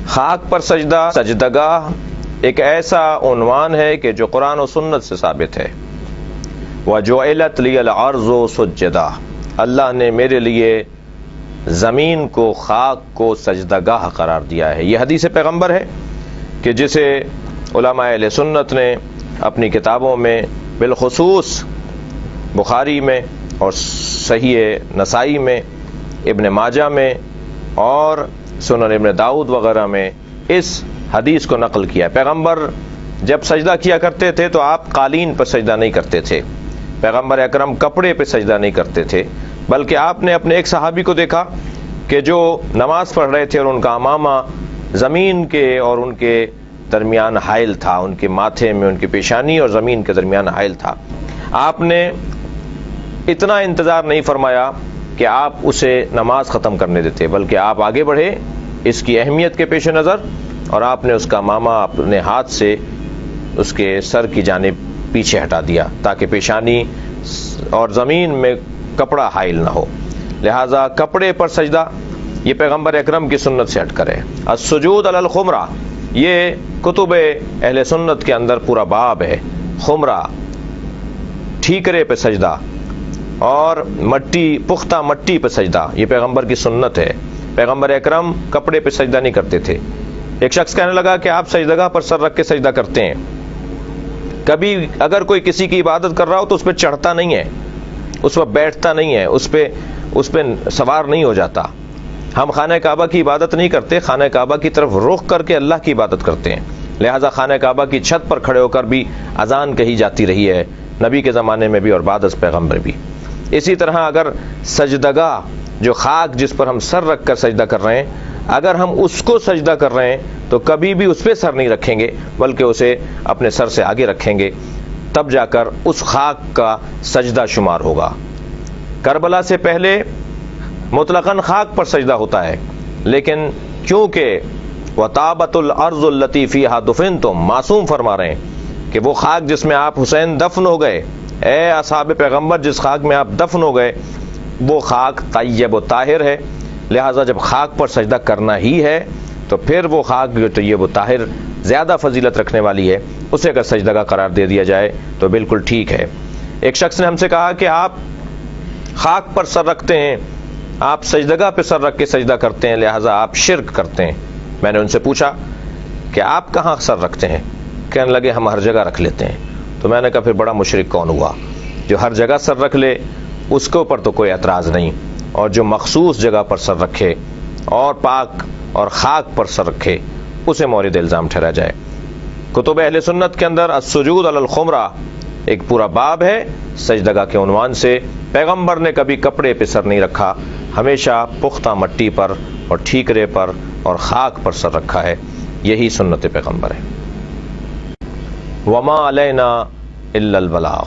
خاک پر سجدہ، سجدگاہ ایک ایسا عنوان ہے کہ جو قرآن و سنت سے ثابت ہے۔ وَجُعِلَتْ لِيَ الْأَرْضُ سُجَّدًا، اللہ نے میرے لیے زمین کو، خاک کو سجدگاہ قرار دیا ہے۔ یہ حدیث پیغمبر ہے کہ جسے علماء اہل سنت نے اپنی کتابوں میں، بالخصوص بخاری میں اور صحیح نسائی میں، ابن ماجہ میں اور سنن ابن داؤد وغیرہ میں اس حدیث کو نقل کیا۔ پیغمبر جب سجدہ کیا کرتے تھے تو آپ قالین پر سجدہ نہیں کرتے تھے، پیغمبر اکرم کپڑے پہ سجدہ نہیں کرتے تھے، بلکہ آپ نے اپنے ایک صحابی کو دیکھا کہ جو نماز پڑھ رہے تھے اور ان کا امامہ زمین کے اور ان کے درمیان حائل تھا، ان کے ماتھے میں، ان کی پیشانی اور زمین کے درمیان حائل تھا۔ آپ نے اتنا انتظار نہیں فرمایا کہ آپ اسے نماز ختم کرنے دیتے، بلکہ آپ آگے بڑھے اس کی اہمیت کے پیش نظر، اور آپ نے اس کا امامہ اپنے ہاتھ سے اس کے سر کی جانب پیچھے ہٹا دیا تاکہ پیشانی اور زمین میں کپڑا حائل نہ ہو۔ لہذا کپڑے پر سجدہ یہ پیغمبر اکرم کی سنت سے ہٹ کر ہے۔ السجود علی الخمرہ، یہ کتب اہل سنت کے اندر پورا باب ہے۔ خمرہ، ٹھیکرے پہ سجدہ اور مٹی، پختہ مٹی پہ سجدہ، یہ پیغمبر کی سنت ہے۔ پیغمبر اکرم کپڑے پہ سجدہ نہیں کرتے تھے۔ ایک شخص کہنے لگا کہ آپ سجدگاہ پر سر رکھ کے سجدہ کرتے ہیں، کبھی اگر کوئی کسی کی عبادت کر رہا ہو تو اس پہ چڑھتا نہیں ہے، اس پہ بیٹھتا نہیں ہے، اس پہ سوار نہیں ہو جاتا۔ ہم خانہ کعبہ کی عبادت نہیں کرتے، خانہ کعبہ کی طرف رخ کر کے اللہ کی عبادت کرتے ہیں۔ لہٰذا خانہ کعبہ کی چھت پر کھڑے ہو کر بھی اذان کہی جاتی رہی ہے، نبی کے زمانے میں بھی اور بعد از پیغمبر بھی۔ اسی طرح اگر سجدگاہ، جو خاک جس پر ہم سر رکھ کر سجدہ کر رہے ہیں، اگر ہم اس کو سجدہ کر رہے ہیں تو کبھی بھی اس پہ سر نہیں رکھیں گے، بلکہ اسے اپنے سر سے آگے رکھیں گے، تب جا کر اس خاک کا سجدہ شمار ہوگا۔ کربلا سے پہلے مطلقاً خاک پر سجدہ ہوتا ہے، لیکن کیونکہ وَطَابَتُ الْأَرْضُ الَّتِي فِيهَا دُفِنْتُمْ، معصوم فرما رہے ہیں کہ وہ خاک جس میں آپ حسین دفن ہو گئے، اے اصحاب پیغمبر جس خاک میں آپ دفن ہو گئے، وہ خاک طیب و طاہر ہے۔ لہٰذا جب خاک پر سجدہ کرنا ہی ہے تو پھر وہ خاک جو طیب و طاہر زیادہ فضیلت رکھنے والی ہے، اسے اگر سجدہ قرار دے دیا جائے تو بالکل ٹھیک ہے۔ ایک شخص نے ہم سے کہا کہ آپ خاک پر سر رکھتے ہیں، آپ سجدگاہ پہ سر رکھ کے سجدہ کرتے ہیں، لہٰذا آپ شرک کرتے ہیں۔ میں نے ان سے پوچھا کہ آپ کہاں سر رکھتے ہیں؟ کہنے لگے ہم ہر جگہ رکھ لیتے ہیں۔ تو میں نے کہا پھر بڑا مشرک کون ہوا؟ جو ہر جگہ سر رکھ لے اس کے اوپر تو کوئی اعتراض نہیں، اور جو مخصوص جگہ پر سر رکھے اور پاک اور خاک پر سر رکھے اسے مورد الزام ٹھہرا جائے۔ کتب اہل سنت کے اندر السجود علی الخمرہ ایک پورا باب ہے سجدگاہ کے عنوان سے۔ پیغمبر نے کبھی کپڑے پہ سر نہیں رکھا، ہمیشہ پختہ مٹی پر اور ٹھیکرے پر اور خاک پر سر رکھا ہے، یہی سنت پیغمبر ہے۔ وما علینا الا البلاغ۔